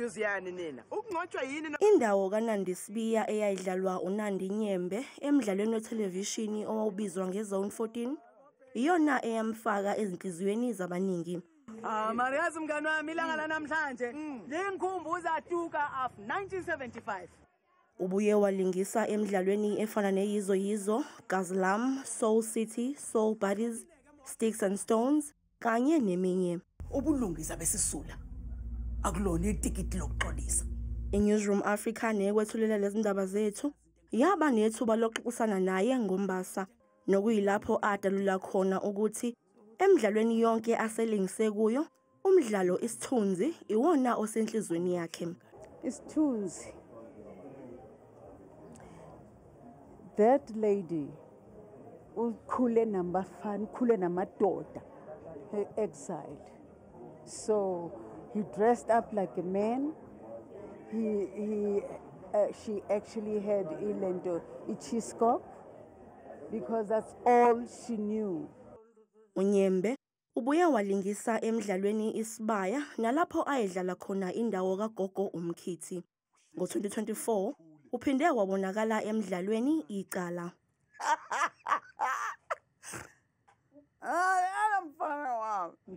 confuse yani nina. Ukungcotshwa yini? Indawo kaNandi Sibiya eyayidlalwa uNandi Nyembe emidlalweni wethelevishini owawubizwa ngeZone 14 iyona eyamfaka ezinhliziyweni zabaningi. Mariyazi mngani wami ilanga lanamhlanje lingikhumbuza tuka of 1975. Ubuye walingisa emidlalweni efana neYizo Yizo, Gazlam, Soul City, Soul Buddies, Sticks and Stones kanye neminye. Ubulungisa besisula akulona itikiti lokuxolisa. INewsroom Africa nekwethulela lezi ndaba zethu yaba nethuba lokuxoxisana naye ngoMbasa nokuyilapho adalula khona ukuthi emidlalweni yonke aselingise kuyo umdlalo Isithunzi iwona osenhlizweni yakhe. Isithunzi, that lady ukhule nabafana, ukhule namadoda, exiled. So he dressed up like a man. She actually had ilento ichiskop because that's all she knew. uNyembe ubuye walingisa emidlalweni Isibaya nalapho ayedlala khona indawo kaGogo uMkhithi. Ngo-2024 uphinde wabonakala emidlalweni Icala.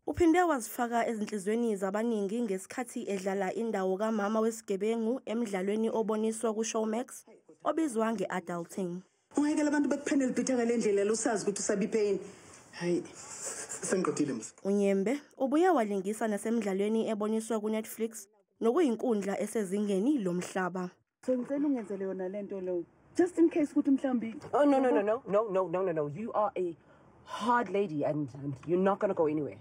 Uphinde wazifaka ezinhlizweni zabaningi ngesikhathi edlala indawo kaMama weSigebengu emidlalweni oboniswa kuShowmax obizwa ngeAdulting. Ungayekela abantu bekuphenela ibhitha ngalendlela losazi ukuthi usabipheni. Hayi. Sengiqothile mse. uNyembe ubuye walingisa nasemidlalweni eboniswa kuNetflix nokuyinkundla esezingeni lomhlaba. So ngicela ungenzele yona lento lo. Just in case ukuthi mhlambi. Oh no. You are a hard lady and you're not going to go anywhere.